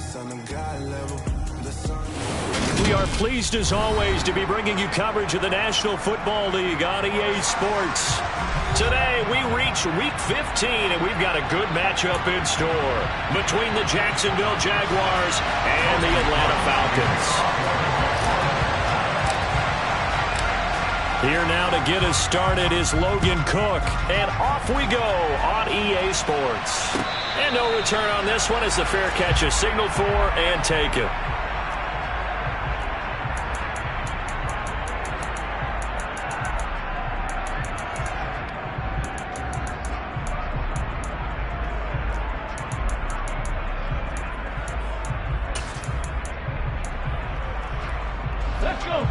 We are pleased as always to be bringing you coverage of the National Football League on EA Sports. Today we reach Week 15 and we've got a good matchup in store between the Jacksonville Jaguars and the Atlanta Falcons. Here now to get us started is Logan Cook, and off we go on EA Sports. And no return on this one as the fair catch is signaled for and taken. Let's go.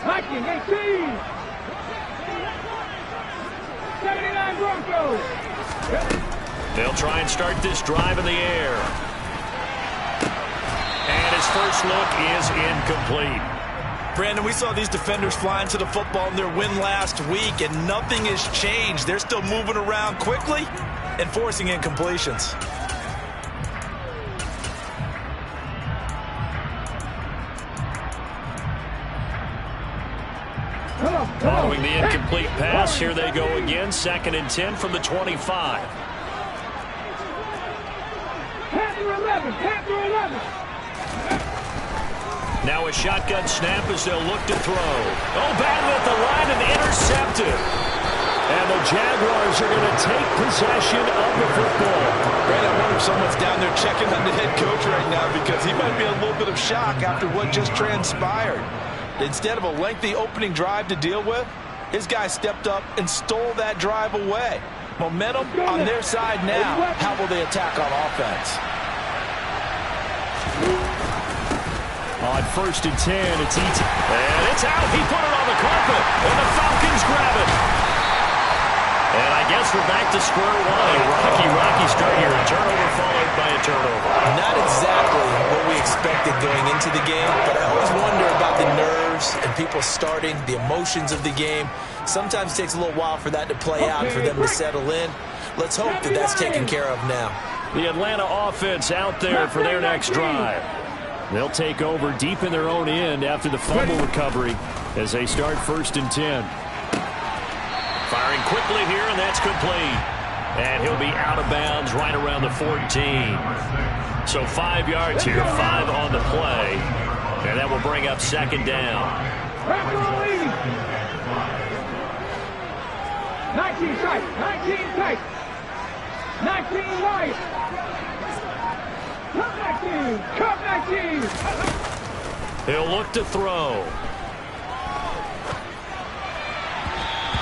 Viking 18. 79 Broncos. They'll try and start this drive in the air. And his first look is incomplete. Brandon, we saw these defenders fly into the football in their win last week, and nothing has changed. They're still moving around quickly and forcing incompletions. Following the incomplete pass, here they go again. 2nd and 10 from the 25. Panther 11. Panther 11. Now a shotgun snap as they'll look to throw. Oh, batted at the line and intercepted. And the Jaguars are going to take possession of the football. Brandon, I wonder if someone's down there checking on the head coach right now because he might be in a little bit of shock after what just transpired. Instead of a lengthy opening drive to deal with, his guy stepped up and stole that drive away. Momentum on their side now. How will they attack on offense? On 1st and 10, it's Eaton. And it's out. He put it on the carpet. And the Falcons grab it. And I guess we're back to square one. A rocky start here. A turnover followed by a turnover. Not exactly what we expected going into the game, but I always wonder about the nerves and people starting, the emotions of the game. Sometimes it takes a little while for that to play out and for them to settle in. Let's hope that that's taken care of now. The Atlanta offense out there for their next drive. They'll take over deep in their own end after the fumble recovery as they start 1st and 10. Firing quickly here, and that's complete. And he'll be out of bounds right around the 14. So 5 yards here, 5 on the play. And that will bring up 2nd down. 19 tight. 19 tight. 19 wide. Cut 19. Cut 19. He'll look to throw.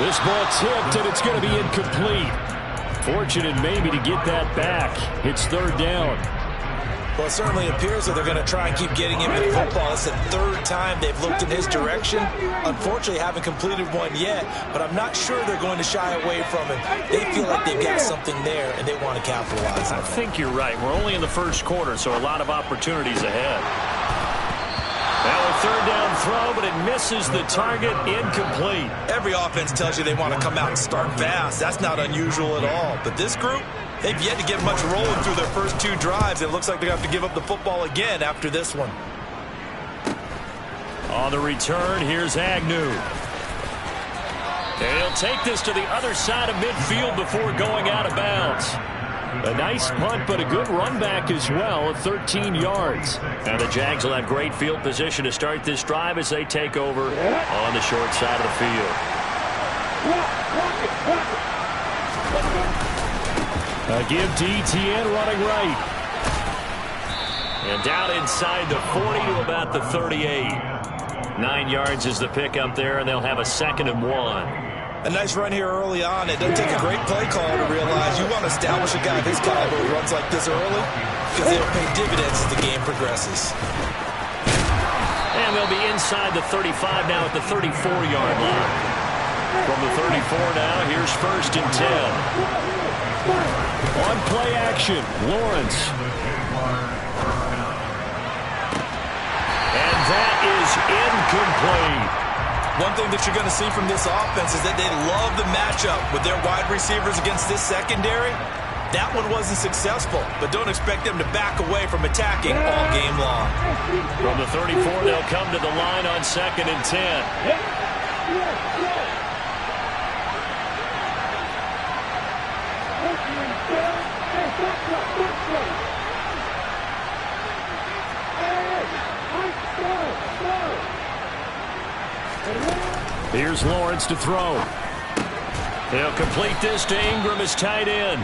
This ball tipped, and it's going to be incomplete. Fortunate maybe to get that back. It's 3rd down. Well, it certainly appears that they're going to try and keep getting him in football. It's the 3rd time they've looked in his direction. Unfortunately, haven't completed one yet, but I'm not sure they're going to shy away from him. They feel like they've got something there, and they want to capitalize on it. I think you're right. We're only in the 1st quarter, so a lot of opportunities ahead. Now a 3rd down throw, but it misses the target, incomplete. Every offense tells you they want to come out and start fast. That's not unusual at all. But this group, they've yet to get much rolling through their first 2 drives. It looks like they're going to have to give up the football again after this one. On the return, here's Agnew. And he'll take this to the other side of midfield before going out of bounds. A nice punt, but a good run back as well of 13 yards. And the Jags will have great field position to start this drive as they take over on the short side of the field. A give to Etienne running right. And down inside the 40 to about the 38. 9 yards is the pickup there, and they'll have a 2nd and 1. A nice run here early on. It doesn't take a great play caller to realize you want to establish a guy of his caliber who runs like this early because they'll pay dividends as the game progresses. And they'll be inside the 35 now at the 34-yard line. From the 34 now, here's 1st and 10. On play action, Lawrence. And that is incomplete. One thing that you're going to see from this offense is that they love the matchup with their wide receivers against this secondary. That one wasn't successful, but don't expect them to back away from attacking all game long. From the 34, they'll come to the line on 2nd and 10. Here's Lawrence to throw. He'll complete this to Ingram as tight end.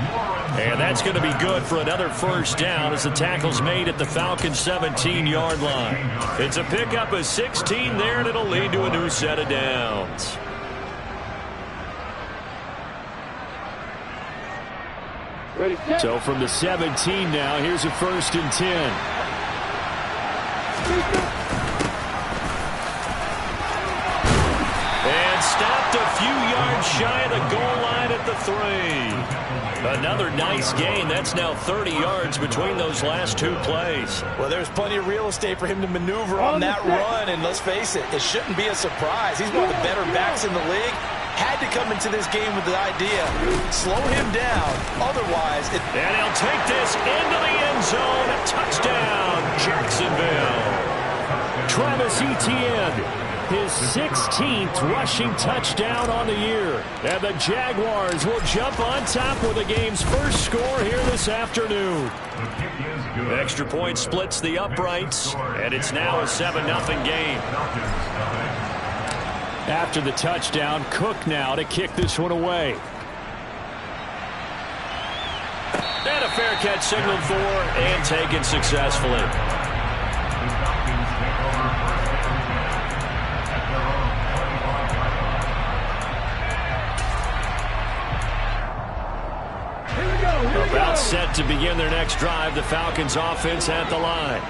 And that's going to be good for another first down as the tackle's made at the Falcons' 17-yard line. It's a pickup of 16 there, and it'll lead to a new set of downs. So from the 17 now, here's a 1st and 10. And stopped a few yards shy of the goal line at the 3. Another nice gain. That's now 30 yards between those last 2 plays. Well, there's plenty of real estate for him to maneuver on that run, and let's face it, it shouldn't be a surprise. He's one of the better backs in the league. Had to come into this game with the idea, slow him down, otherwise it... And he'll take this into the end zone. Touchdown, Jacksonville. Travis Etienne, his 16th rushing touchdown on the year. And the Jaguars will jump on top with the game's first score here this afternoon. Extra point splits the uprights, and it's now a 7-0 game. After the touchdown, Cook now to kick this one away. And a fair catch signaled for and taken successfully. About set to begin their next drive, the Falcons offense at the line.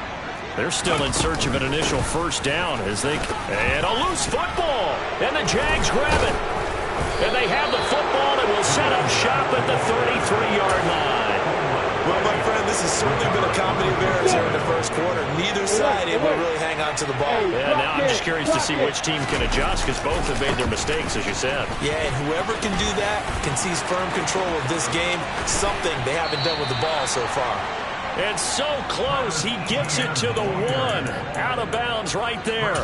They're still in search of an initial first down as they... And a loose football! And the Jags grab it. And they have the football and will set up shop at the 33-yard line. Well, my friend, this has certainly been a comedy of errors here in the first quarter. Neither side able to really hang on to the ball. Yeah, now I'm just curious to see which team can adjust because both have made their mistakes, as you said. Yeah, and whoever can do that can seize firm control of this game, something they haven't done with the ball so far. And so close, he gets it to the 1. Out of bounds right there.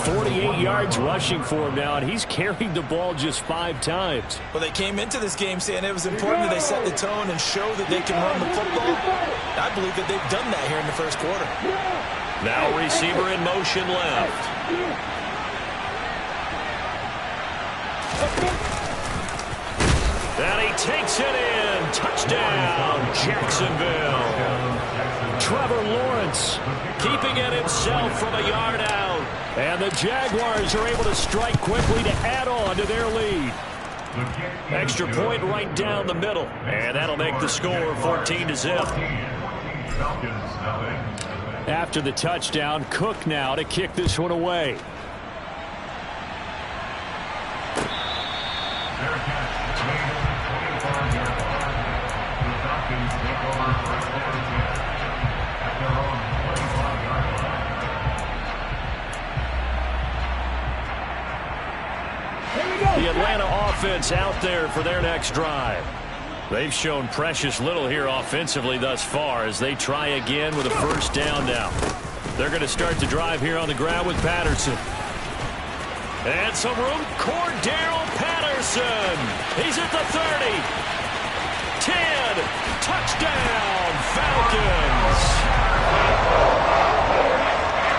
48 yards rushing for him now, and he's carried the ball just 5 times. Well, they came into this game saying it was important that they set the tone and show that they can run the football. I believe that they've done that here in the first quarter. Now receiver in motion left. And he takes it in. Touchdown, Jacksonville. Trevor Lawrence keeping it himself from a yard out. And the Jaguars are able to strike quickly to add on to their lead. Extra point right down the middle. And that'll make the score 14-0. After the touchdown, Cook now to kick this one away. The Atlanta offense out there for their next drive. They've shown precious little here offensively thus far as they try again with a first down now. They're going to start the drive here on the ground with Patterson. And some room. Cordero Patterson. He's at the 30. 10. Touchdown, Falcons.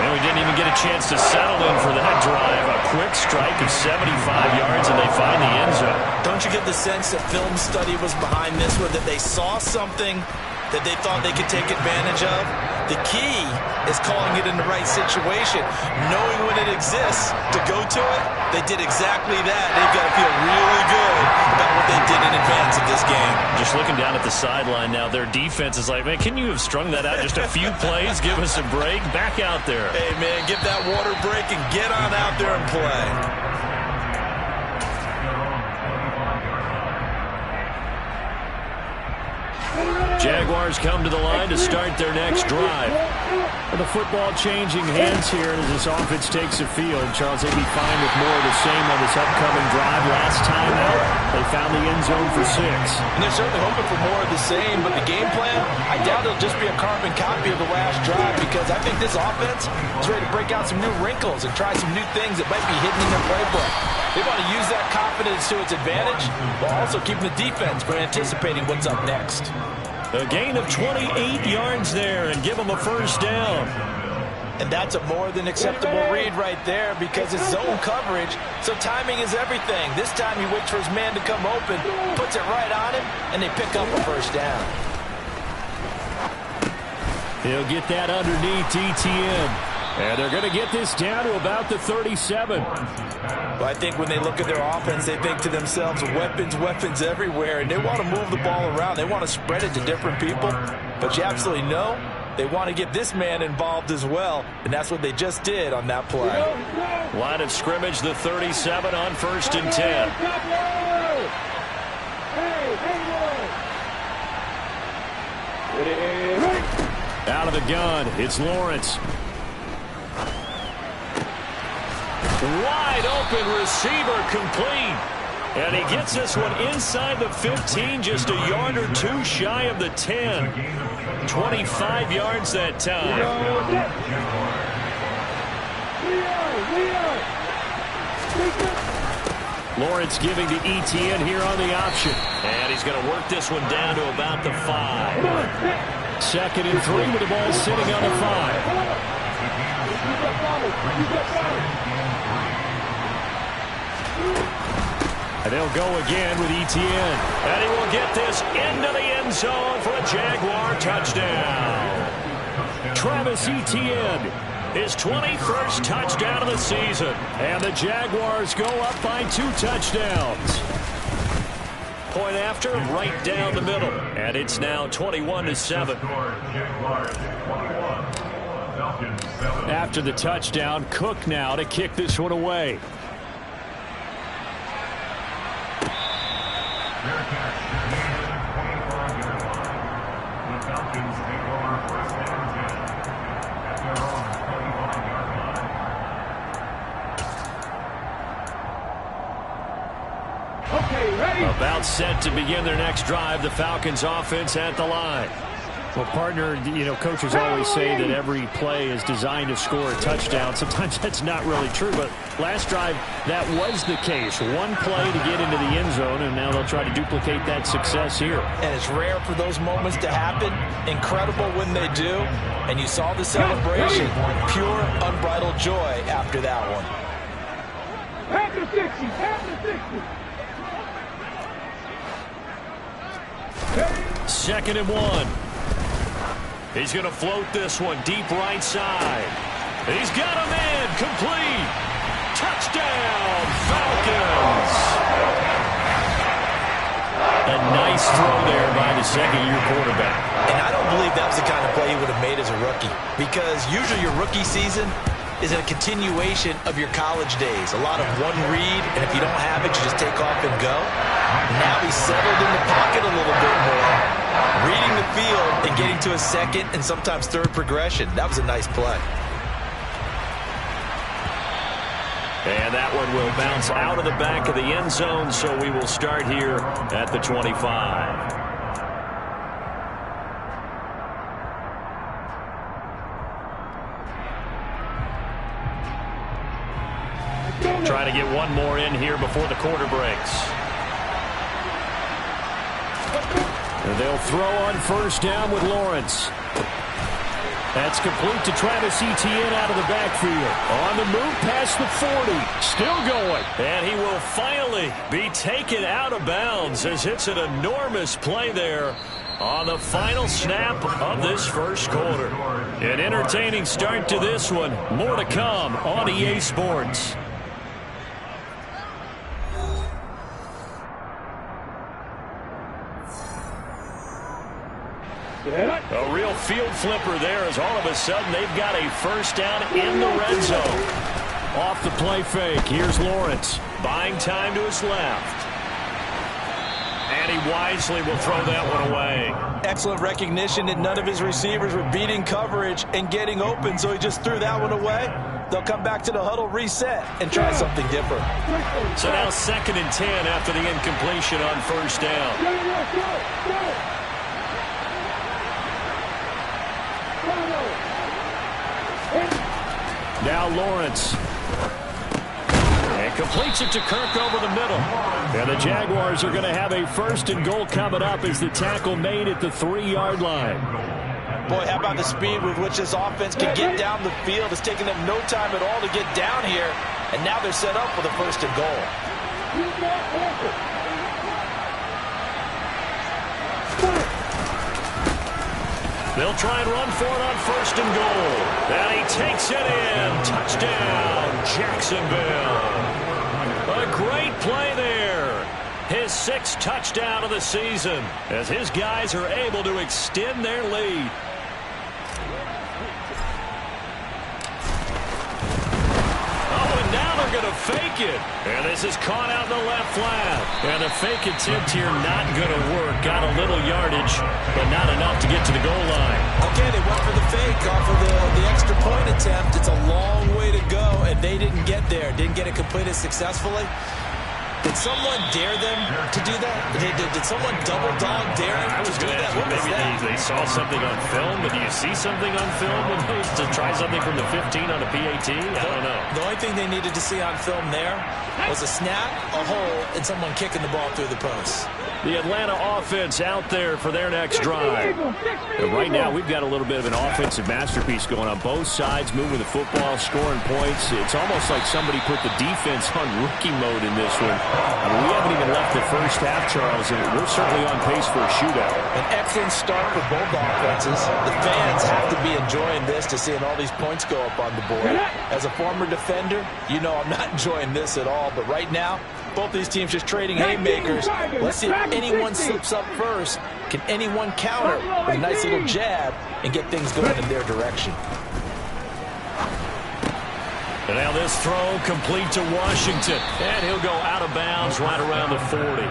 And we didn't even get a chance to settle in for that drive. A quick strike of 75 yards, and they find the end zone. Don't you get the sense that film study was behind this one, that they saw something that they thought they could take advantage of? The key is calling it in the right situation, knowing when it exists to go to it. They did exactly that. They've got to feel really good about what they did in advance of this game. Just looking down at the sideline now, their defense is like, man, can you have strung that out just a few plays? Give us a break. Back out there. Hey, man, give that water break and get on out there and play. Jaguars come to the line to start their next drive. With the football changing hands here as this offense takes the field. Charles, they'd be fine with more of the same on this upcoming drive. Last time out, they found the end zone for 6. And they're certainly hoping for more of the same, but the game plan, I doubt it'll just be a carbon copy of the last drive, because I think this offense is ready to break out some new wrinkles and try some new things that might be hidden in their playbook. They want to use that confidence to its advantage while also keeping the defense from anticipating what's up next. A gain of 28 yards there and give them a first down. And that's a more than acceptable read right there, because it's zone coverage, so timing is everything. This time he waits for his man to come open, puts it right on him, and they pick up a first down. He'll get that underneath ETN. And they're going to get this down to about the 37. Well, I think when they look at their offense, they think to themselves, weapons everywhere, and they want to move the ball around. They want to spread it to different people, but you absolutely know they want to get this man involved as well, and that's what they just did on that play. Line of scrimmage, the 37 on 1st and 10. Out of the gun, it's Lawrence. Wide open receiver, complete. And he gets this one inside the 15, just a yard or two shy of the 10. 25 yards that time. Lawrence giving the ETN here on the option. And he's going to work this one down to about the 5. 2nd and 3 with the ball sitting on the 5. And they'll go again with ETN. And he will get this into the end zone for a Jaguar touchdown. Travis Etienne, his 21st touchdown of the season. And the Jaguars go up by 2 touchdowns. Point after, right down the middle. And it's now 21-7. After the touchdown, Cook now to kick this one away. About set to begin their next drive, the Falcons offense at the line. Well, partner, coaches always say that every play is designed to score a touchdown. Sometimes that's not really true, but last drive, that was the case. One play to get into the end zone, and now they'll try to duplicate that success here. And it's rare for those moments to happen. Incredible when they do. And you saw the celebration. Pure, unbridled joy after that one. After 60, after 60. 2nd and 1. He's going to float this one deep right side. He's got him in. Complete. Touchdown, Falcons. A nice throw there by the second-year quarterback. And I don't believe that was the kind of play he would have made as a rookie, because usually your rookie season is a continuation of your college days. A lot of one read, and if you don't have it, you just take off and go. Now he's settled in the pocket a little bit more, reading the field and getting to a second and sometimes third progression. That was a nice play. And that one will bounce out of the back of the end zone, so we will start here at the 25. Trying to get one more in here before the quarter breaks. And they'll throw on 1st down with Lawrence. That's complete to Travis Etienne out of the backfield. On the move past the 40. Still going. And he will finally be taken out of bounds as it's an enormous play there on the final snap of this first quarter. An entertaining start to this one. More to come on EA Sports. A real field flipper there as all of a sudden they've got a first down in the red zone. Off the play fake, here's Lawrence. Buying time to his left. And he wisely will throw that one away. Excellent recognition that none of his receivers were beating coverage and getting open, so he just threw that one away. They'll come back to the huddle, reset, and try something different. So now 2nd and 10 after the incompletion on 1st down. Now Lawrence. And completes it to Kirk over the middle. And the Jaguars are going to have a 1st and goal coming up as the tackle made at the 3-yard line. Boy, how about the speed with which this offense can get down the field? It's taken them no time at all to get down here. And now they're set up for the 1st and goal. They'll try and run for it on 1st and goal. And he takes it in. Touchdown, Jacksonville. A great play there. His 6th touchdown of the season as his guys are able to extend their lead. Oh, and now they're going to fake it. And this is caught out in the left flat. And the fake attempt here not going to work. Got a little yardage, but not enough to get to the goal line. Okay, they went for the fake off of the extra point attempt. It's a long way to go, and they didn't get there. Didn't get it completed successfully. Did someone dare them to do that? Did someone double dog dare them to do that? What was maybe that? they saw something on film, but do you see something on film when they to try something from the 15 on a PAT? I don't know. The only thing they needed to see on film there was a snap, a hold, and someone kicking the ball through the post. The Atlanta offense out there for their next drive. And right now, we've got a little bit of an offensive masterpiece going on both sides, moving the football, scoring points. It's almost like somebody put the defense on rookie mode in this one. I mean, we haven't even left the first half, Charles, and we're certainly on pace for a shootout. An excellent start for both offenses. The fans have to be enjoying this to seeing all these points go up on the board. As a former defender, you know I'm not enjoying this at all, but right now, both these teams just trading haymakers. Let's see if anyone slips up first. Can anyone counter with a nice little jab and get things going in their direction? And now this throw complete to Washington. And he'll go out of bounds right around the 40.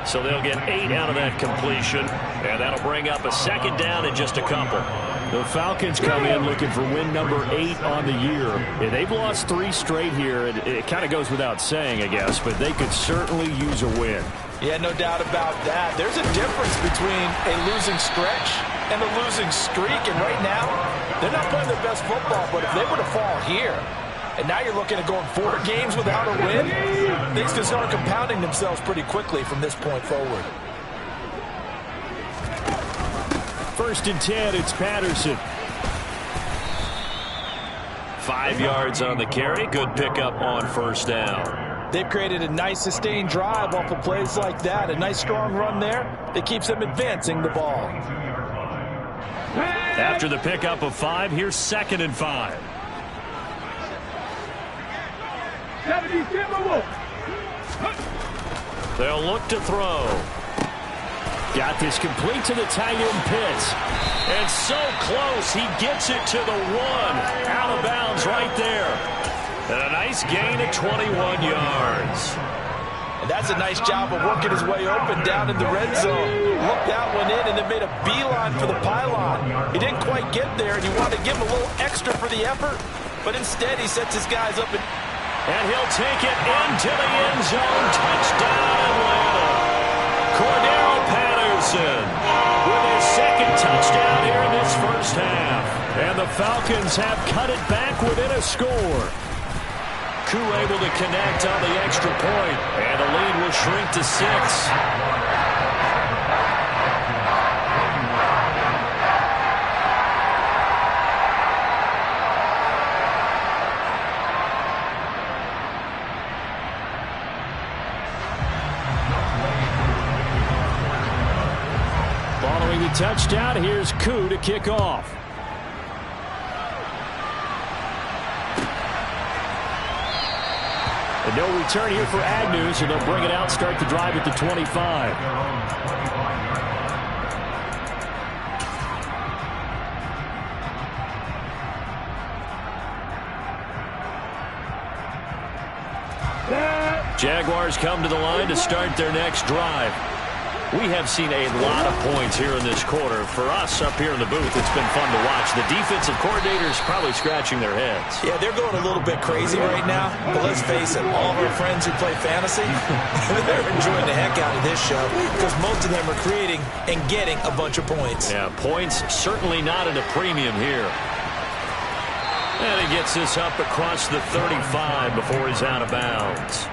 So they'll get 8 out of that completion. And that'll bring up a 2nd down in just a couple. The Falcons come in looking for win number 8 on the year. And they've lost 3 straight here. And it kind of goes without saying, I guess. But they could certainly use a win. Yeah, no doubt about that. There's a difference between a losing stretch and a losing streak. And right now, they're not playing their best football. But if they were to fall here, and now you're looking at going 4 games without a win, things can start compounding themselves pretty quickly from this point forward. 1st and 10, it's Patterson. 5 yards on the carry. Good pickup on 1st down. They've created a nice sustained drive off of plays like that. A nice strong run there that keeps them advancing the ball. After the pickup of 5, here's 2nd and 5. They'll look to throw. Got this complete to the Tyum Pitts. And so close, he gets it to the 1. Out of bounds right there. And a nice gain of 21 yards. And that's a nice job of working his way open down in the red zone. Looked that one in and then made a beeline for the pylon. He didn't quite get there, and he wanted to give him a little extra for the effort. But instead, he sets his guys up. And he'll take it into the end zone. Touchdown, Atlanta. Cordero Patterson with his 2nd touchdown here in this 1st half. And the Falcons have cut it back within a score. Koo able to connect on the extra point. And the lead will shrink to 6. Following the touchdown, here's Koo to kick off. And no return here for Agnew, so they'll bring it out, start the drive at the 25. Jaguars come to the line to start their next drive. We have seen a lot of points here in this quarter. For us up here in the booth, it's been fun to watch. The defensive coordinators probably scratching their heads. Yeah, they're going a little bit crazy right now. But let's face it, all of our friends who play fantasy, they're enjoying the heck out of this show because most of them are creating and getting a bunch of points. Yeah, points certainly not at a premium here. And he gets this up across the 35 before he's out of bounds.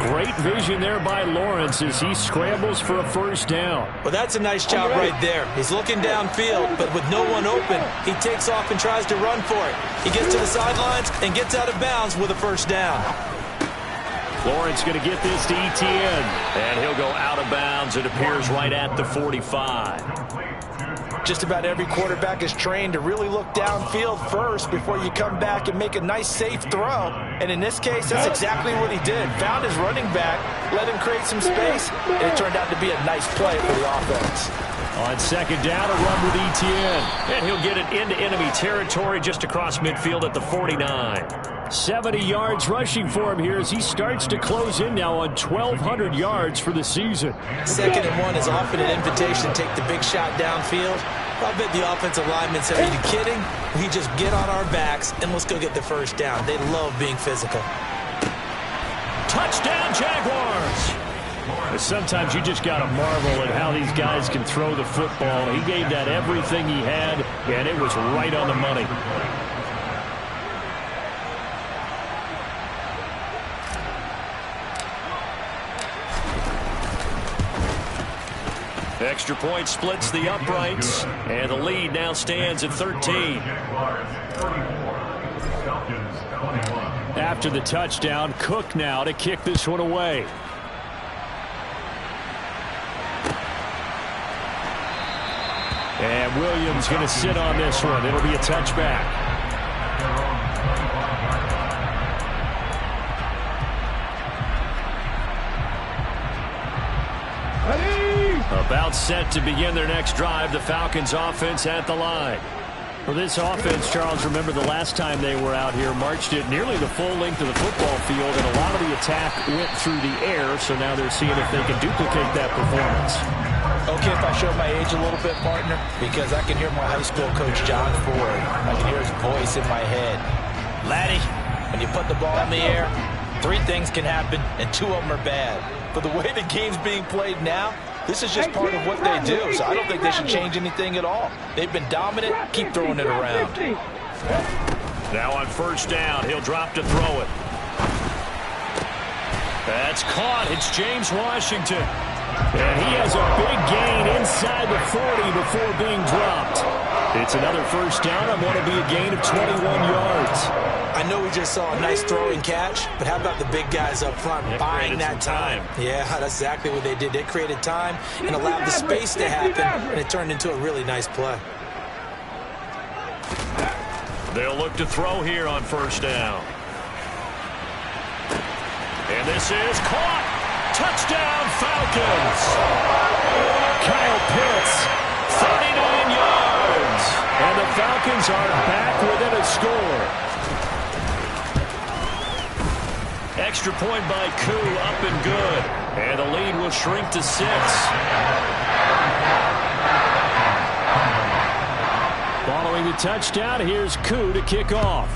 Great vision there by Lawrence as he scrambles for a first down. Well, that's a nice job right there. He's looking downfield, but with no one open, he takes off and tries to run for it. He gets to the sidelines and gets out of bounds with a first down. Lawrence going to get this to Etienne, and he'll go out of bounds. It appears right at the 45. Just about every quarterback is trained to really look downfield first before you come back and make a nice, safe throw. And in this case, that's exactly what he did. Found his running back, let him create some space, and it turned out to be a nice play for the offense. On second down, a run with Etienne. And he'll get it into enemy territory just across midfield at the 49. 70 yards rushing for him here as he starts to close in now on 1,200 yards for the season. 2nd and 1 is often an invitation to take the big shot downfield. I bet the offensive linemen said, are you kidding? We just get on our backs and let's go get the first down. They love being physical. Touchdown, Jaguars! Sometimes you just got to marvel at how these guys can throw the football. He gave that everything he had, and it was right on the money. Extra point splits the uprights, and the lead now stands at 13. After the touchdown, Cook now to kick this one away. And Williams going to sit on this one. It'll be a touchback. About set to begin their next drive. The Falcons offense at the line. For this offense, Charles, remember the last time they were out here, marched it nearly the full length of the football field, and a lot of the attack went through the air, so now they're seeing if they can duplicate that performance. Okay, if I show my age a little bit, partner, because I can hear my high school coach, John Ford. I can hear his voice in my head. Laddie, when you put the ball in the air, 3 things can happen, and 2 of them are bad. But the way the game's being played now, this is just part of what they do, so I don't think they should change anything at all. They've been dominant. Keep throwing it around. Now on first down, he'll drop to throw it. That's caught. It's James Washington. And he has a big gain inside the 40 before being dropped. It's another first down on what will be a gain of 21 yards. I know we just saw a nice throwing catch, but how about the big guys up front buying that time? Yeah, that's exactly what they did. They created time and allowed the space to happen, and it turned into a really nice play. They'll look to throw here on first down. And this is caught. Touchdown, Falcons. Kyle Pitts, 39 yards. And the Falcons are back within a score. Extra point by Koo, up and good. And the lead will shrink to 6. Following the touchdown, here's Koo to kick off.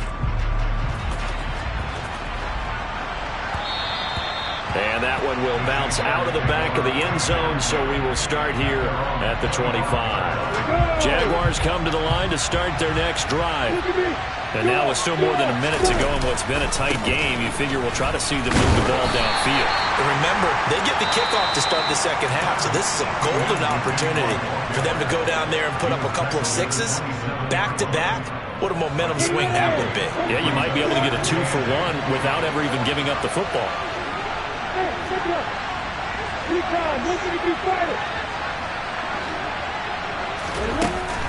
And that one will bounce out of the back of the end zone, so we will start here at the 25. Jaguars come to the line to start their next drive. And now with still more than a minute to go in what's been a tight game, you figure we'll try to see them move the ball downfield. And remember, they get the kickoff to start the second half, so this is a golden opportunity for them to go down there and put up a couple of 6s back-to-back. What a momentum swing that would be. Yeah, you might be able to get a 2-for-1 without ever even giving up the football.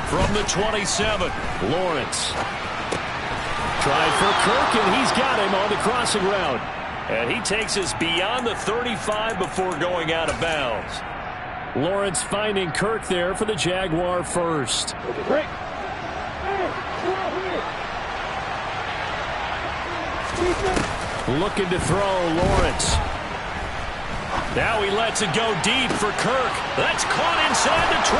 From the 27, Lawrence. Tried for Kirk, and he's got him on the crossing route. And he takes us beyond the 35 before going out of bounds. Lawrence finding Kirk there for the Jaguar first. Looking to throw, Lawrence. Now he lets it go deep for Kirk. That's caught inside the 20.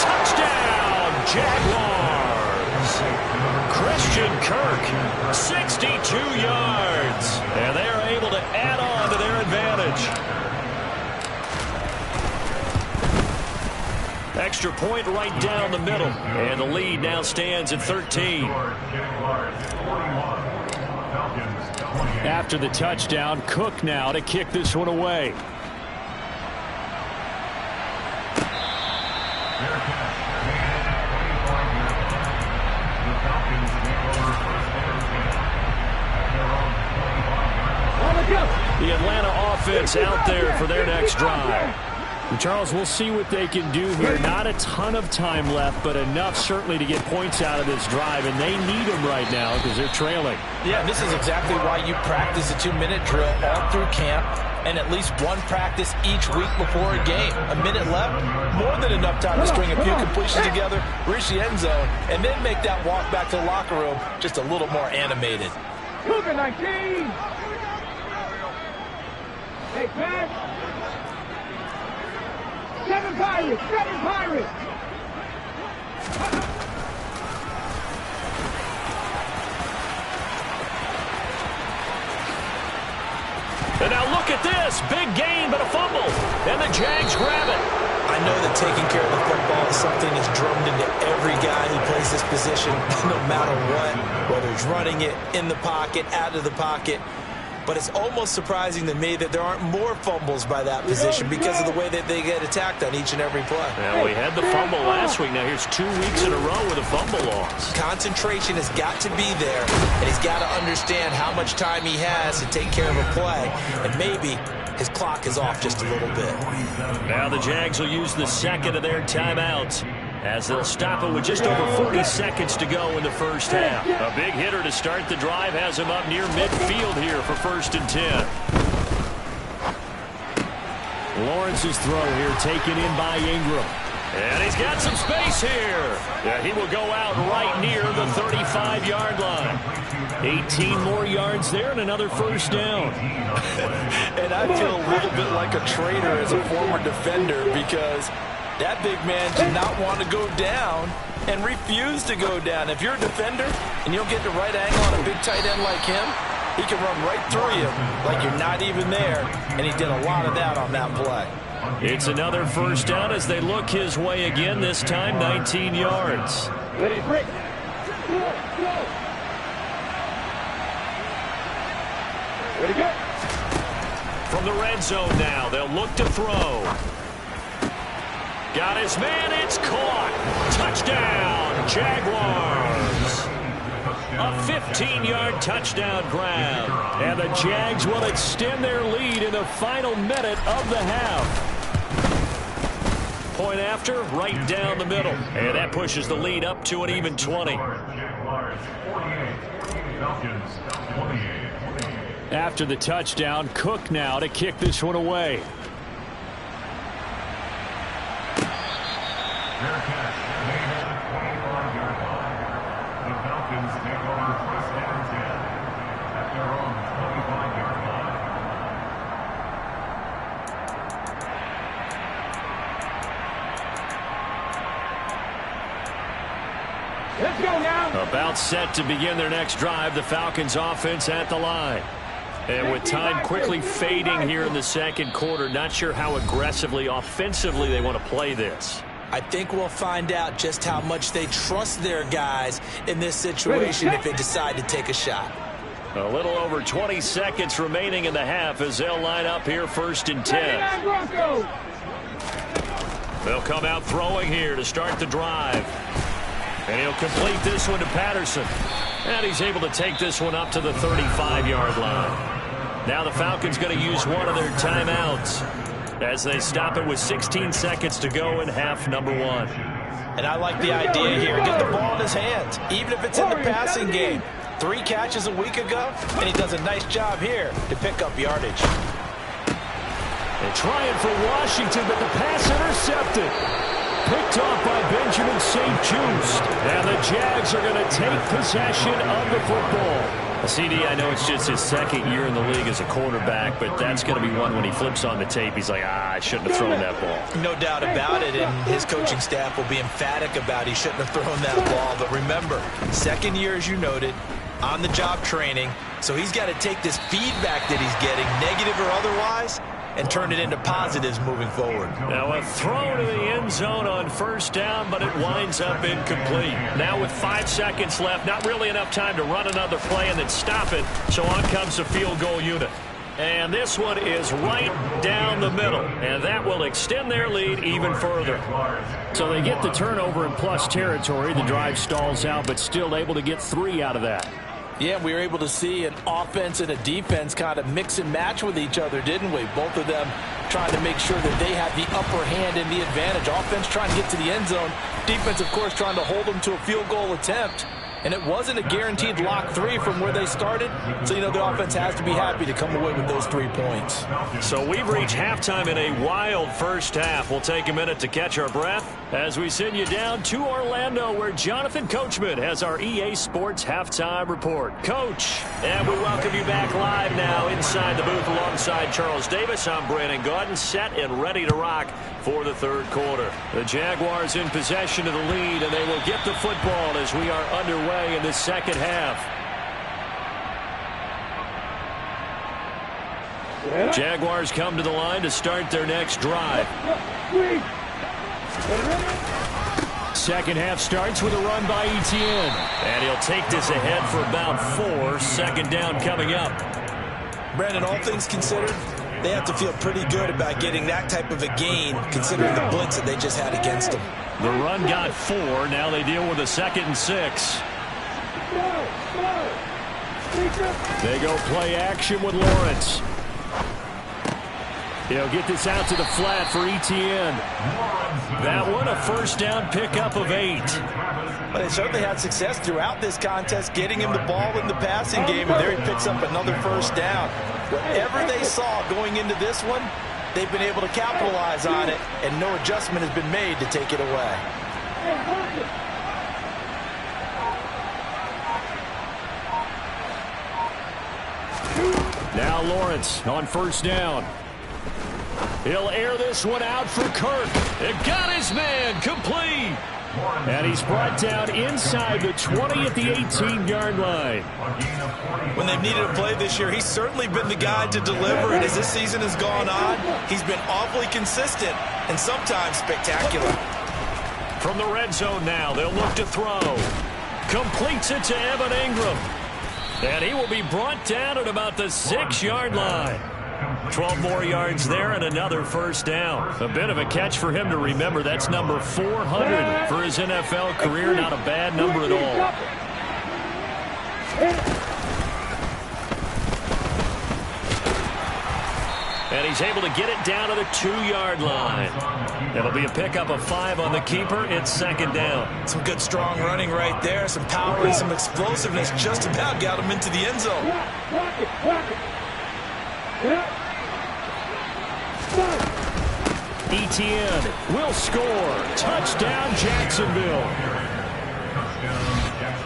Touchdown, Jaguars. Christian Kirk, 62 yards. And they are able to add on to their advantage. Extra point right down the middle. And the lead now stands at 13. After the touchdown, Cook now to kick this one away. The Atlanta offense out there for their next drive. And Charles, we'll see what they can do here. Not a ton of time left, but enough certainly to get points out of this drive, and they need them right now because they're trailing. Yeah, this is exactly why you practice a 2-minute drill all through camp and at least one practice each week before a game. A minute left, more than enough time to string a few completions together, reach the end zone, and then make that walk back to the locker room just a little more animated. Cougar 19. Hey, pass. 7 Pirates, 7 Pirates. And now look at this. Big gain, but a fumble. And the Jags grab it. I know that taking care of the football is something that's drummed into every guy who plays this position, no matter what, whether it's running it, in the pocket, out of the pocket. But it's almost surprising to me that there aren't more fumbles by that position because of the way that they get attacked on each and every play. Well, we had the fumble last week. Now here's 2 weeks in a row with a fumble loss. Concentration has got to be there, and he's got to understand how much time he has to take care of a play, and maybe his clock is off just a little bit. Now the Jags will use the second of their timeouts as they'll stop it with just over 40 seconds to go in the first half. A big hitter to start the drive has him up near midfield here for 1st and 10. Lawrence's throw here taken in by Ingram. And he's got some space here. Yeah, he will go out right near the 35-yard line. 18 more yards there and another first down. And I feel a little bit like a traitor as a former defender because that big man did not want to go down and refused to go down. If you're a defender and you don't get the right angle on a big tight end like him, he can run right through you like you're not even there, and he did a lot of that on that play. It's another first down as they look his way again, this time 19 yards. Ready, break. Ready, go. From the red zone now, they'll look to throw. Got his man, it's caught. Touchdown, Jaguars. A 15-yard touchdown grab. And the Jags will extend their lead in the final minute of the half. Point after, right down the middle. And that pushes the lead up to an even 20. After the touchdown, Cook now to kick this one away. Let's go now. About set to begin their next drive, the Falcons offense at the line. And with time quickly fading here in the second quarter, not sure how aggressively, offensively they want to play this. I think we'll find out just how much they trust their guys in this situation if they decide to take a shot. A little over 20 seconds remaining in the half as they'll line up here 1st and 10. They'll come out throwing here to start the drive. And he'll complete this one to Patterson. And he's able to take this one up to the 35-yard line. Now the Falcons going to use one of their timeouts as they stop it with 16 seconds to go in half number 1. And I like the idea here. Get the ball in his hands, even if it's in the passing game. 3 catches a week ago, and he does a nice job here to pick up yardage. They're trying for Washington, but the pass intercepted. Picked off by Benjamin St. Just. And the Jags are going to take possession of the football. CD, I know it's just his second year in the league as a quarterback, but that's going to be one when he flips on the tape. He's like, I shouldn't have thrown that ball. No doubt about it, and his coaching staff will be emphatic about he shouldn't have thrown that ball. But remember, second year, as you noted, on-the-job training, so he's got to take this feedback that he's getting, negative or otherwise, and turn it into positives moving forward. Now a throw to the end zone on first down, but it winds up incomplete. Now with 5 seconds left, not really enough time to run another play and then stop it, so on comes the field goal unit. And this one is right down the middle, and that will extend their lead even further. So they get the turnover in plus territory. The drive stalls out, but still able to get 3 out of that. Yeah, we were able to see an offense and a defense kind of mix and match with each other, didn't we? Both of them trying to make sure that they have the upper hand and the advantage. Offense trying to get to the end zone. Defense, of course, trying to hold them to a field goal attempt. And it wasn't a guaranteed lock 3 from where they started. So, you know, the offense has to be happy to come away with those 3 points. So we've reached halftime in a wild first half. We'll take a minute to catch our breath as we send you down to Orlando, where Jonathan Coachman has our EA Sports halftime report. Coach, and we welcome you back live now inside the booth alongside Charles Davis. I'm Brandon Gaudin, set and ready to rock for the third quarter. The Jaguars in possession of the lead, and they will get the football as we are underway in the second half. Jaguars come to the line to start their next drive. Second half starts with a run by Etienne. And he'll take this ahead for about 4. Second down coming up. Brandon, all things considered, they have to feel pretty good about getting that type of a gain, considering the blitz that they just had against them. The run got 4. Now they deal with a 2nd and 6. They go play action with Lawrence. He'll get this out to the flat for Etienne. That one, a first down pickup of 8. But they certainly had success throughout this contest, getting him the ball in the passing game, and there he picks up another first down. Whatever they saw going into this one, they've been able to capitalize on it, and no adjustment has been made to take it away. Now Lawrence on first down. He'll air this one out for Kirk. It got his man complete. And he's brought down inside the 20 at the 18-yard line. When they've needed a play this year, he's certainly been the guy to deliver. And as this season has gone on, he's been awfully consistent and sometimes spectacular. From the red zone now, they'll look to throw. Completes it to Evan Ingram. And he will be brought down at about the 6-yard line. 12 more yards there and another first down. A bit of a catch for him to remember. That's number 400 for his NFL career. Not a bad number at all. And he's able to get it down to the 2-yard line. It'll be a pickup of 5 on the keeper. It's second down. Some good strong running right there. Some power and some explosiveness just about got him into the end zone. Etienne will score. Touchdown, Jacksonville.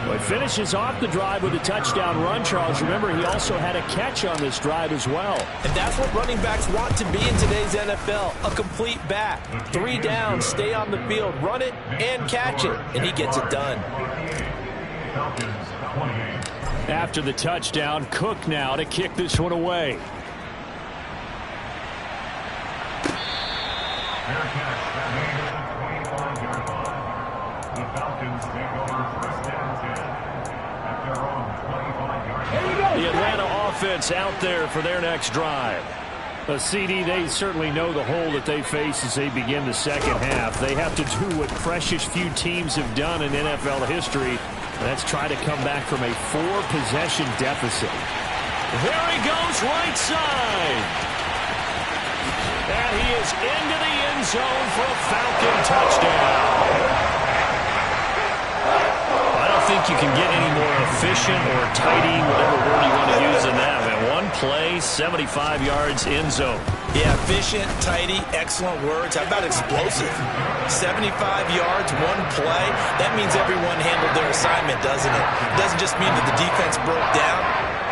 Well, he finishes off the drive with a touchdown run, Charles. Remember, he also had a catch on this drive as well. And that's what running backs want to be in today's NFL, a complete back. 3 downs, stay on the field, run it, and catch it. And he gets it done. After the touchdown, Cook now to kick this one away. The Atlanta offense out there for their next drive. A CD, they certainly know the hole that they face as they begin the second half. They have to do what precious few teams have done in NFL history. That's try to come back from a 4-possession deficit. There he goes, right side. And he is into the end zone for a Falcon touchdown. I don't think you can get any more efficient or tidy, whatever word you want to use in that. Man, one play, 75 yards, end zone. Yeah, efficient, tidy, excellent words. How about explosive? 75 yards, one play. That means everyone handled their assignment, doesn't it? It doesn't just mean that the defense broke down.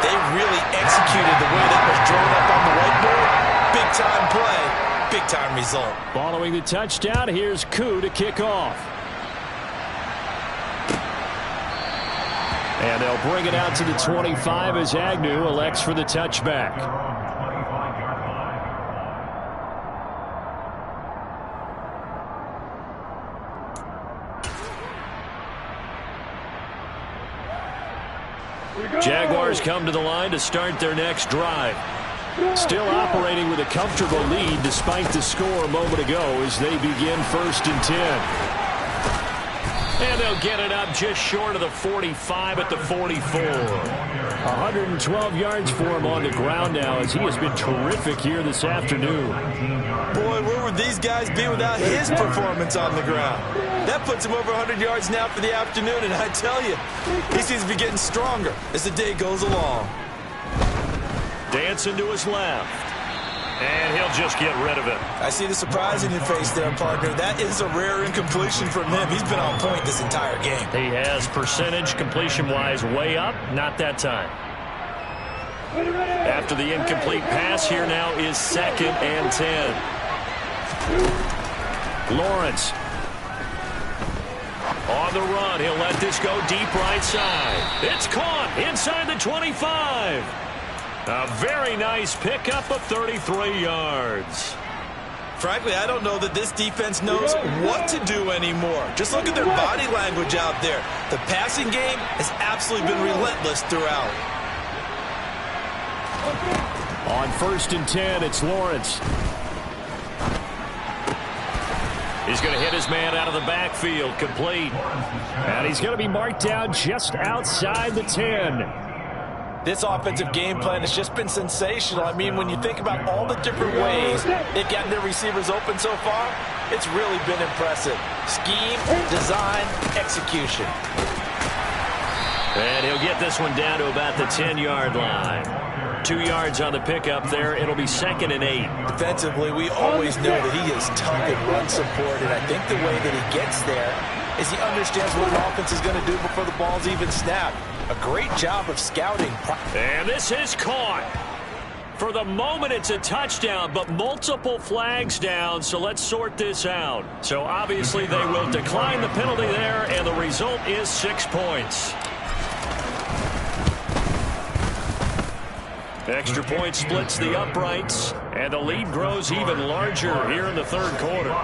They really executed the way that was drawn up on the whiteboard. Big-time play, big-time result. Following the touchdown, here's Koo to kick off. And they'll bring it out to the 25 as Agnew elects for the touchback. Jaguars come to the line to start their next drive. Still operating with a comfortable lead despite the score a moment ago as they begin 1st and 10. And they'll get it up just short of the 45 at the 44. 112 yards for him on the ground now as he has been terrific here this afternoon. Boy, where would these guys be without his performance on the ground? That puts him over 100 yards now for the afternoon, and I tell you, he seems to be getting stronger as the day goes along. Dancing to his left. And he'll just get rid of it. I see the surprise in your face there, partner. That is a rare incompletion from him. He's been on point this entire game. He has percentage completion-wise way up. Not that time. After the incomplete pass, here now is 2nd and 10. Lawrence. On the run. He'll let this go deep right side. It's caught inside the 25. A very nice pickup of 33 yards. Frankly, I don't know that this defense knows what to do anymore. Just look at their body language out there. The passing game has absolutely been relentless throughout. On 1st and 10, it's Lawrence. He's going to hit his man out of the backfield, complete. And he's going to be marked down just outside the 10. This offensive game plan has just been sensational. I mean, when you think about all the different ways they've gotten their receivers open so far, it's really been impressive. Scheme, design, execution. And he'll get this one down to about the 10-yard line. 2 yards on the pickup there. It'll be 2nd and 8. Defensively, we always know that he is tough in run support, and I think the way that he gets there is he understands what an offense is going to do before the ball's even snapped. A great job of scouting. And this is caught. For the moment, it's a touchdown, but multiple flags down, so let's sort this out. So obviously they will decline the penalty there, and the result is 6 points. Extra point splits the uprights, and the lead grows even larger here in the 3rd quarter.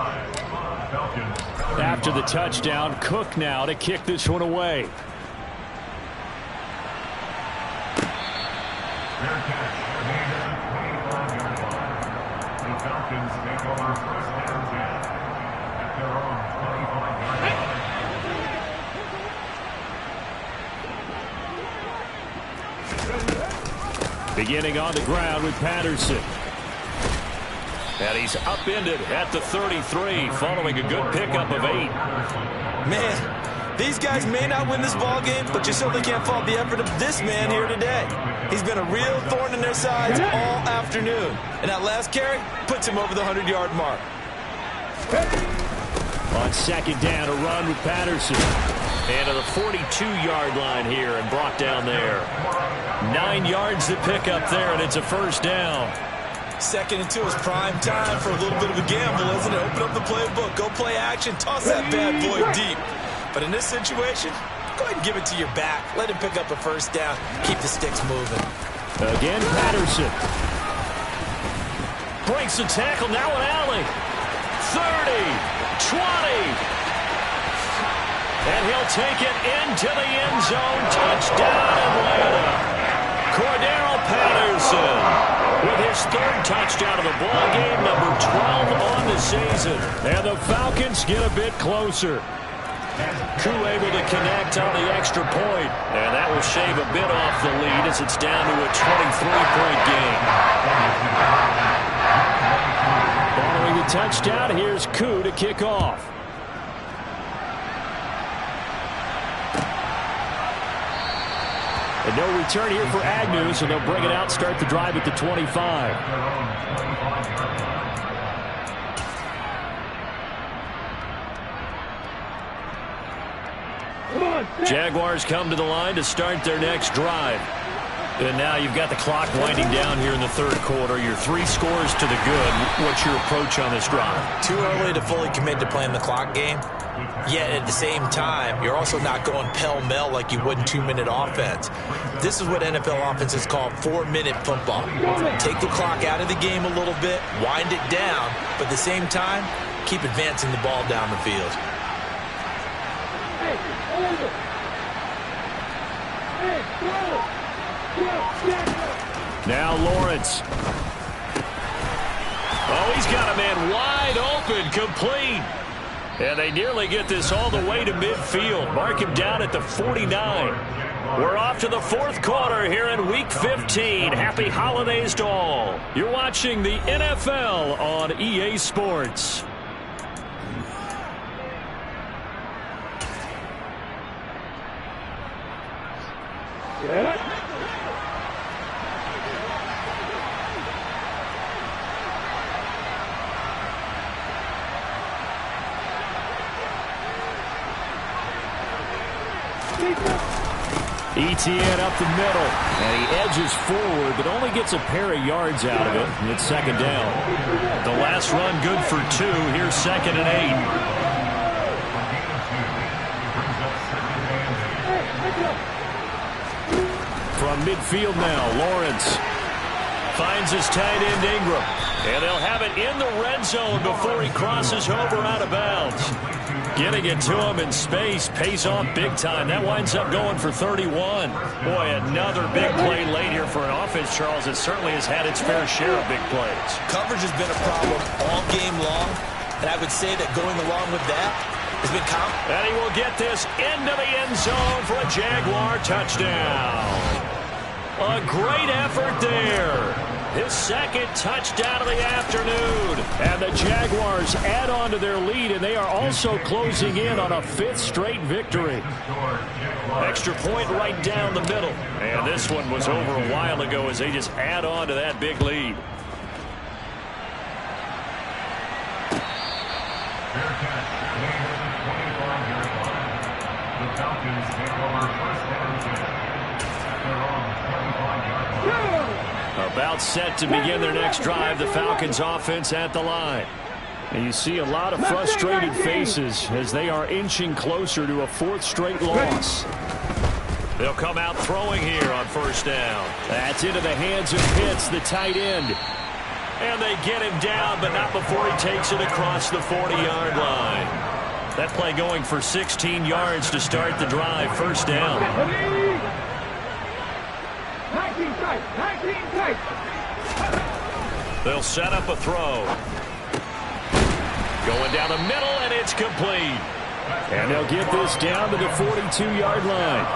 After the touchdown, Cook now to kick this one away. Beginning on the ground with Patterson. And he's upended at the 33 following a good pickup of 8. Man, these guys may not win this ball game, but you certainly can't fault the effort of this man here today. He's been a real thorn in their sides all afternoon. And that last carry puts him over the 100-yard mark. On 2nd down, a run with Patterson. And to the 42-yard line here and brought down there. 9 yards to pick up there, and it's a 1st down. 2nd and 2 is prime time for a little bit of a gamble, isn't it? Open up the playbook, go play action, toss that bad boy deep. But in this situation, go ahead and give it to your back. Let him pick up a 1st down. Keep the sticks moving. Again, Patterson. Breaks the tackle, now an alley. 30, 20. And he'll take it into the end zone. Touchdown, Atlanta. Cordero Patterson with his 3rd touchdown of the ball game, number 12 on the season. And the Falcons get a bit closer. Koo able to connect on the extra point. And that will shave a bit off the lead as it's down to a 23-point game. Following the touchdown, here's Koo to kick off. And no return here for Agnew, so they'll bring it out, start the drive at the 25. Jaguars come to the line to start their next drive. And now you've got the clock winding down here in the third quarter. You're 3 scores to the good. What's your approach on this drive? Too early to fully commit to playing the clock game. Yet at the same time, you're also not going pell-mell like you would in 2-minute offense. This is what NFL offenses call 4-minute football. Take the clock out of the game a little bit, wind it down, but at the same time, keep advancing the ball down the field. Now Lawrence. Oh, he's got a man wide open, complete. And they nearly get this all the way to midfield. Mark him down at the 49. We're off to the fourth quarter here in Week 15. Happy holidays to all. You're watching the NFL on EA Sports. Yeah. ETN up the middle, and he edges forward, but only gets a pair of yards out of it. And it's second down. The last run good for 2. Here's 2nd and 8. From midfield now, Lawrence finds his tight end Ingram. And they'll have it in the red zone before he crosses over out of bounds. Getting it to him in space pays off big time. That winds up going for 31. Boy, another big play late here for an offense, Charles, that certainly has had its fair share of big plays. Coverage has been a problem all game long, and I would say that going along with that has been common. And he will get this into the end zone for a Jaguar touchdown. A great effort there. His second touchdown of the afternoon. And the Jaguars add on to their lead, and they are also closing in on a 5th straight victory. Extra point right down the middle. And this one was over a while ago as they just add on to that big lead. The Falcons take over first down. About set to begin their next drive, the Falcons offense at the line. And you see a lot of frustrated faces as they are inching closer to a 4th straight loss. They'll come out throwing here on first down. That's into the hands of Pitts, the tight end. And they get him down, but not before he takes it across the 40-yard line. That play going for 16 yards to start the drive, first down. 19 tight, 19 tight. They'll set up a throw. Going down the middle, and it's complete. And they'll get this down to the 42-yard line.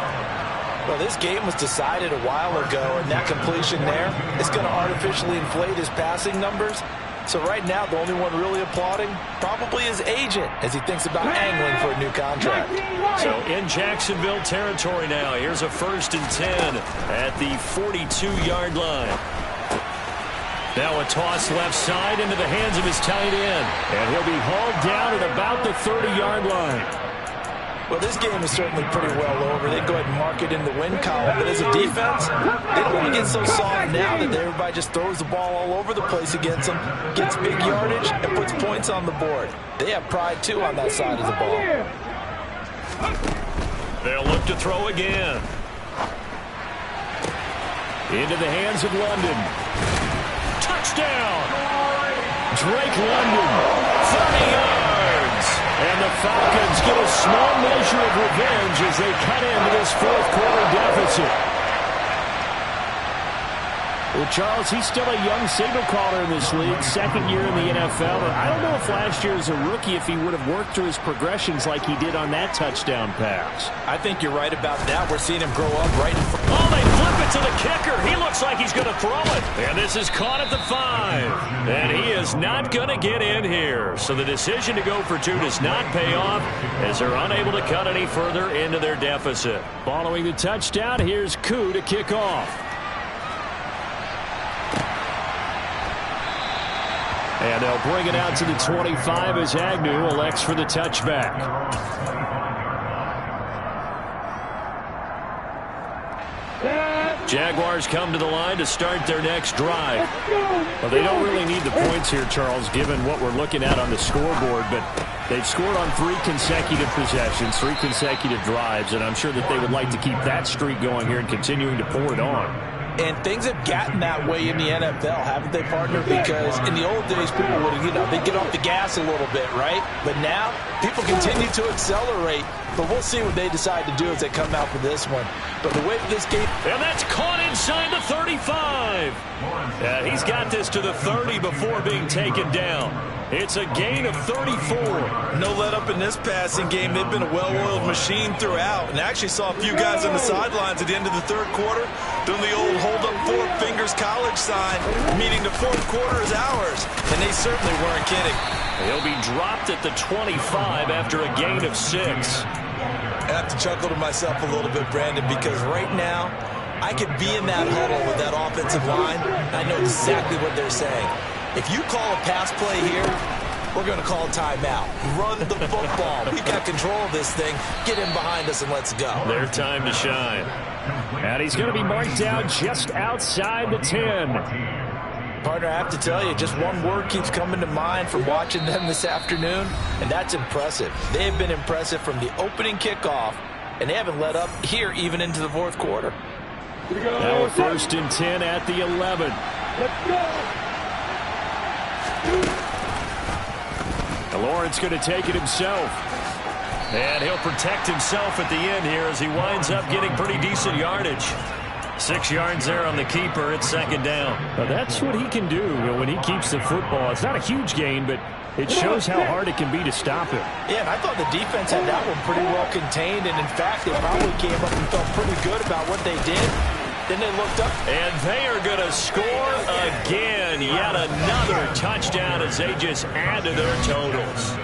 Well, this game was decided a while ago, and that completion there is going to artificially inflate his passing numbers. So right now, the only one really applauding probably his agent as he thinks about angling for a new contract. So in Jacksonville territory now. Here's a 1st and 10 at the 42-yard line. Now a toss left side into the hands of his tight end. And he'll be hauled down at about the 30-yard line. Well, this game is certainly pretty well over. They'd go ahead and mark it in the win column. But as a defense, they don't want to get so soft now that everybody just throws the ball all over the place against them, gets big yardage, and puts points on the board. They have pride, too, on that side of the ball. They'll look to throw again. Into the hands of London. Touchdown! Drake London, 30 yards. And the Falcons get a small measure of revenge as they cut into this 4th quarter deficit. Well, Charles, he's still a young signal caller in this league, 2nd year in the NFL. I don't know if last year as a rookie if he would have worked through his progressions like he did on that touchdown pass. I think you're right about that. We're seeing him grow up right in front. Oh, they flip it to the kicker. He looks like he's going to throw it. And this is caught at the 5. And he is not going to get in here. So the decision to go for 2 does not pay off as they're unable to cut any further into their deficit. Following the touchdown, here's Koo to kick off. And they'll bring it out to the 25 as Agnew elects for the touchback. Jaguars come to the line to start their next drive. Well, they don't really need the points here, Charles, given what we're looking at on the scoreboard, but they've scored on 3 consecutive possessions, 3 consecutive drives, and I'm sure that they would like to keep that streak going here and continuing to pour it on. And things have gotten that way in the NFL, haven't they, partner? Because in the old days, people would, they'd get off the gas a little bit, right? But now, people continue to accelerate. But we'll see what they decide to do as they come out for this one. But the way this game... And that's caught inside the 35. Yeah, he's got this to the 30 before being taken down. It's a gain of 34. No let up in this passing game. They've been a well-oiled machine throughout. And I actually saw a few guys on the sidelines at the end of the third quarter doing the old hold up 4 fingers college sign, meaning the fourth quarter is ours. And they certainly weren't kidding. He'll be dropped at the 25 after a gain of 6. I have to chuckle to myself a little bit, Brandon, because right now I could be in that huddle with that offensive line. I know exactly what they're saying. If you call a pass play here, we're going to call a timeout. Run the football. We've got control of this thing. Get in behind us and let's go. Their time to shine. And he's going to be marked down just outside the 10. Partner, I have to tell you, just one word keeps coming to mind from watching them this afternoon, and that's impressive. They have been impressive from the opening kickoff, and they haven't let up here even into the fourth quarter. Now a 1st and 10 at the 11. Let's go. Lawrence going to take it himself. And he'll protect himself at the end here as he winds up getting pretty decent yardage. 6 yards there on the keeper. It's 2nd down. Well, that's what he can do when he keeps the football. It's not a huge gain, but it shows how hard it can be to stop him. Yeah, and I thought the defense had that one pretty well contained. And, in fact, they probably came up and felt pretty good about what they did. Then they looked up. And they are going to score again. Yet another touchdown as they just add to their totals.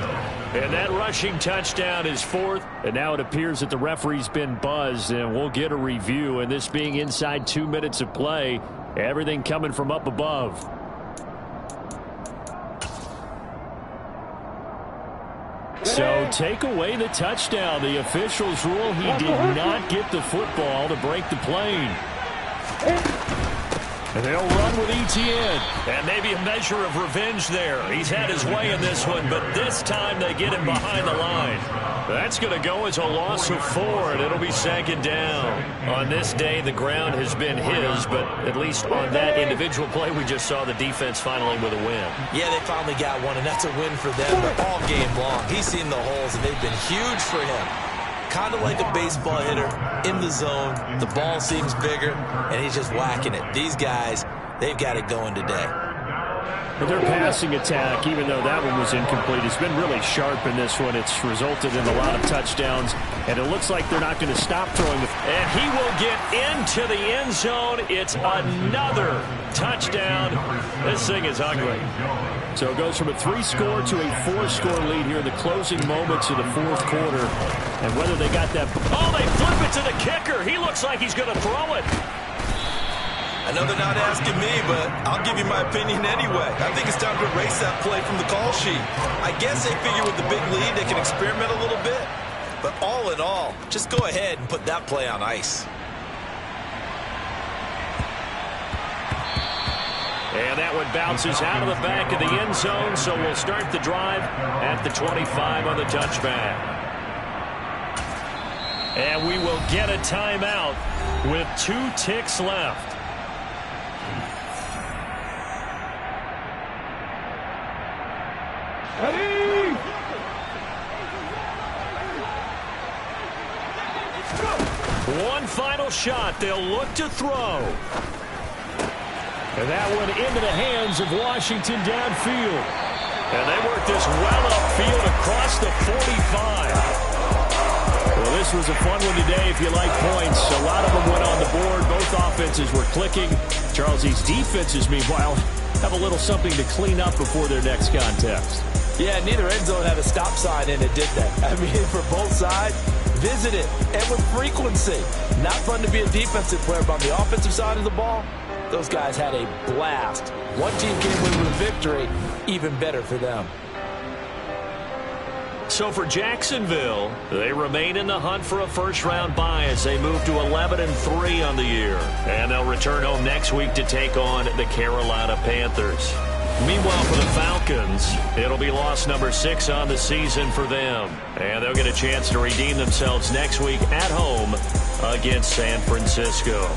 And that rushing touchdown is 4th. And now it appears that the referee's been buzzed. And we'll get a review. And this being inside 2 minutes of play, everything coming from up above. So take away the touchdown. The officials rule he did not get the football to break the plane. And they'll run with Etienne. And maybe a measure of revenge there. He's had his way in this one, but this time they get him behind the line. That's going to go as a loss of 4, and it'll be 2nd down. On this day, the ground has been his, but at least on that individual play, we just saw the defense finally with a win. Yeah, they finally got one, and that's a win for them, but all game long. He's seen the holes, and they've been huge for him. Kind of like a baseball hitter in the zone. The ball seems bigger, and he's just whacking it. These guys, they've got it going today. But their passing attack, even though that one was incomplete, has been really sharp in this one. It's resulted in a lot of touchdowns, and it looks like they're not going to stop throwing. And he will get into the end zone. It's another touchdown. This thing is ugly. So it goes from a 3-score to a 4-score lead here in the closing moments of the fourth quarter. And whether they got that... Oh, they flip it to the kicker. He looks like he's going to throw it. I know they're not asking me, but I'll give you my opinion anyway. I think it's time to erase that play from the call sheet. I guess they figure with the big lead they can experiment a little bit. But all in all, just go ahead and put that play on ice. And that one bounces out of the back of the end zone, so we'll start the drive at the 25 on the touchback. And we will get a timeout with 2 ticks left. Ready? One final shot. They'll look to throw. And that one into the hands of Washington downfield. And they work this well upfield across the 45. Well, this was a fun one today if you like points. A lot of them went on the board. Both offenses were clicking. Charles, these defenses, meanwhile, have a little something to clean up before their next contest. Yeah, neither end zone had a stop sign in it, did they? I mean, for both sides, visit it, and with frequency. Not fun to be a defensive player, but on the offensive side of the ball, those guys had a blast. One team came away with a victory, even better for them. So for Jacksonville, they remain in the hunt for a first-round bye as they move to 11-3 on the year. And they'll return home next week to take on the Carolina Panthers. Meanwhile, for the Falcons, it'll be loss number 6 on the season for them. And they'll get a chance to redeem themselves next week at home against San Francisco.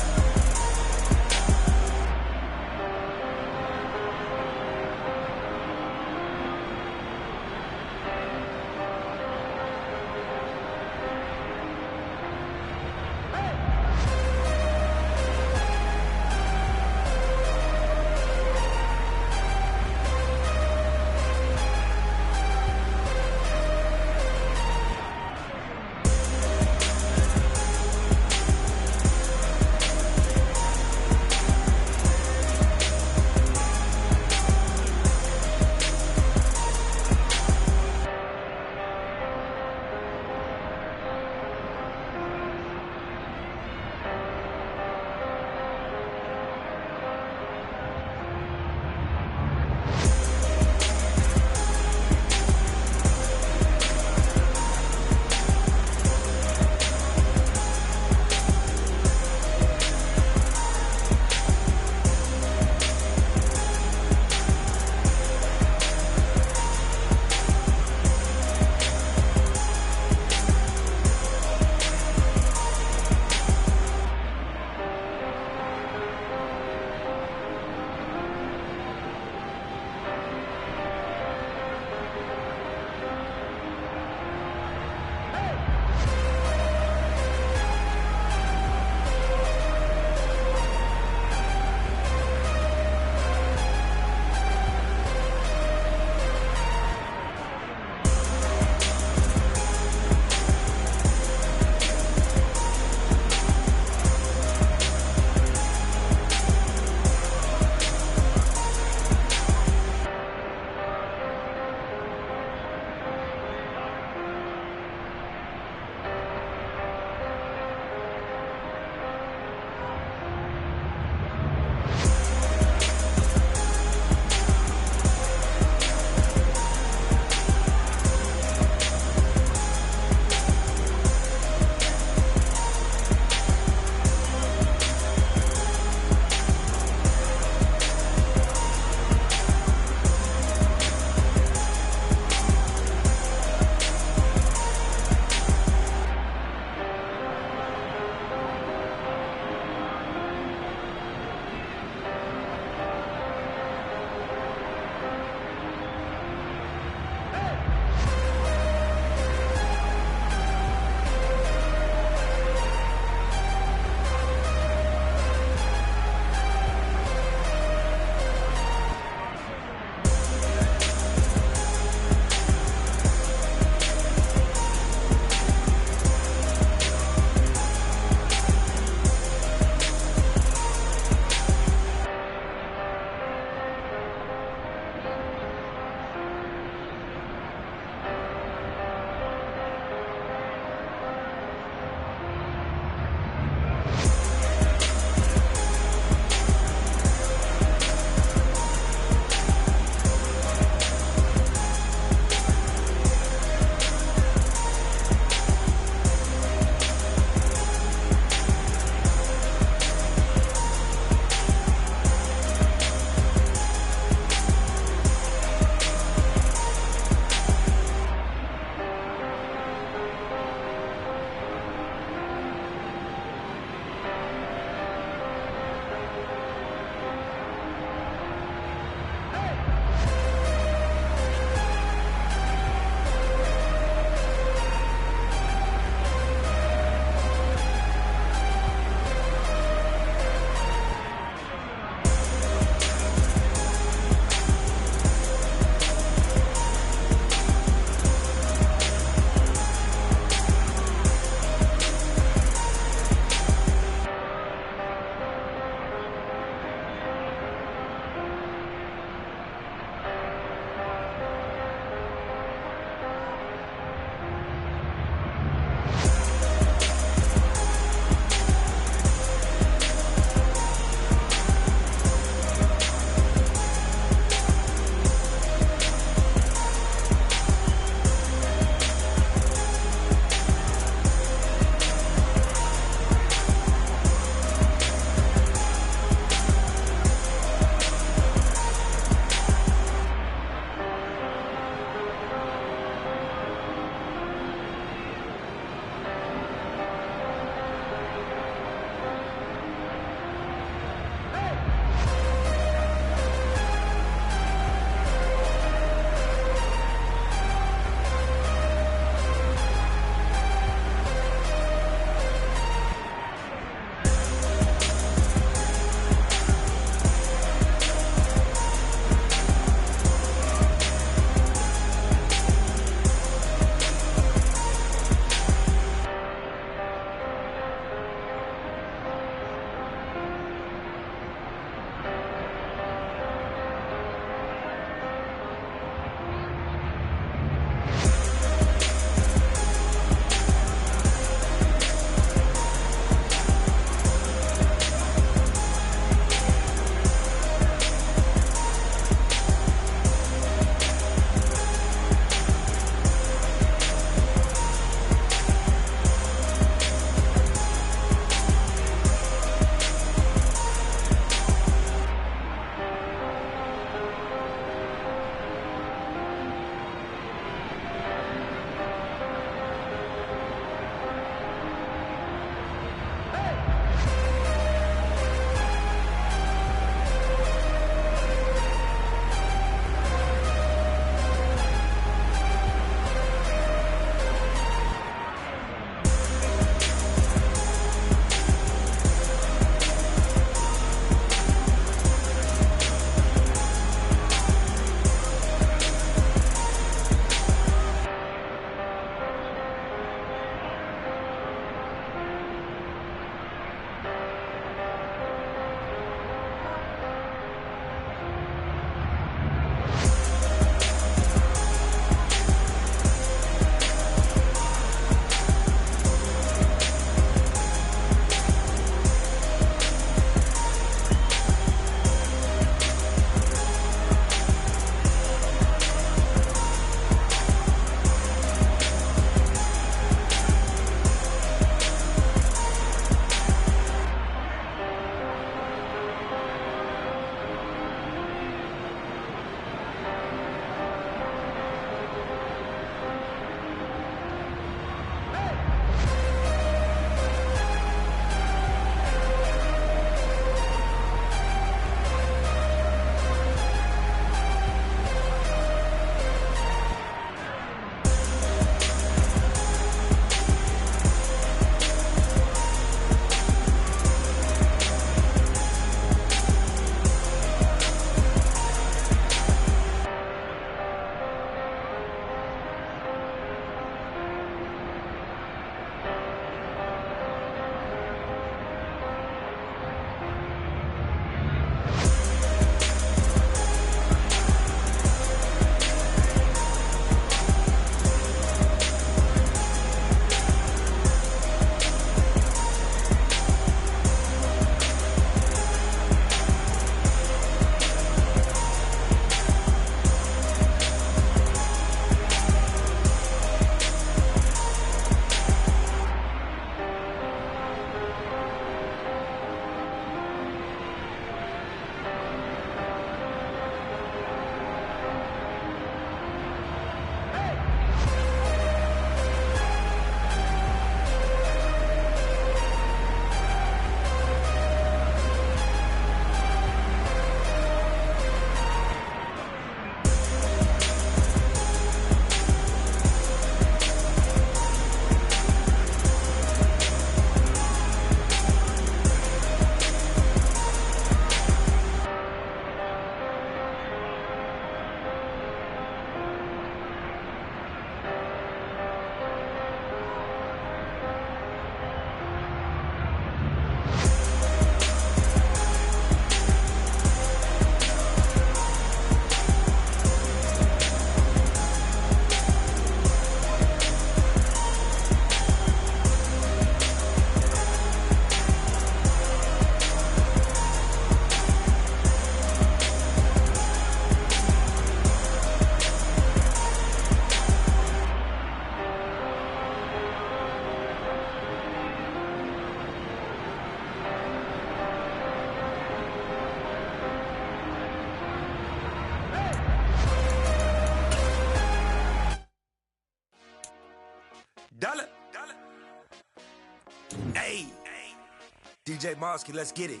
DJ Mosky, let's get it.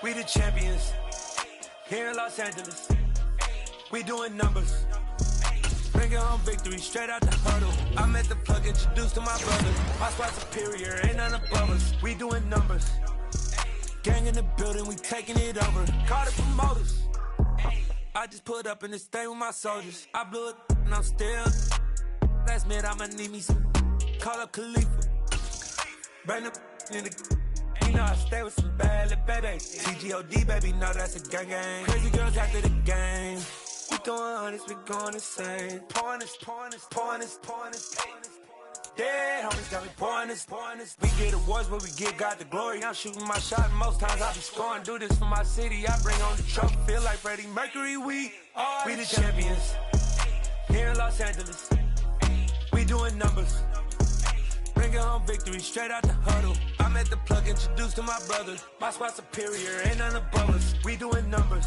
We the champions here in Los Angeles. We doing numbers. Bringing home victory straight out the huddle. I'm at the plug, introduced to my brothers. My squad superior, ain't none above us. We doing numbers. Gang in the building, we taking it over. Call the promoters. I just put up in this thing with my soldiers. I blew it and I'm still. Last minute, I'ma need me some. Call up Khalifa. Bring the in the. You know I stay with some bad little baby. TGOD, baby, no, that's a gang gang. Crazy girls after the game. We throwing hundreds, we going insane. Pouring this. Dead homies got me pouring this. We get awards, but we give God the glory. I'm shooting my shot, and most times I be scoring. Do this for my city, I bring on the trophy. Feel like Freddie Mercury, we the champions here in Los Angeles. We doing numbers. Bringing home victory straight out the huddle. I'm at the plug, introduced to my brothers. My squad superior, ain't none above us. We doing numbers.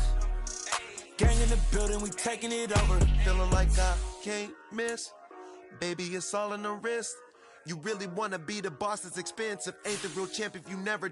Gang in the building, we taking it over. Feeling like I can't miss. Baby, it's all in the wrist. You really wanna be the boss, it's expensive. Ain't the real champ if you never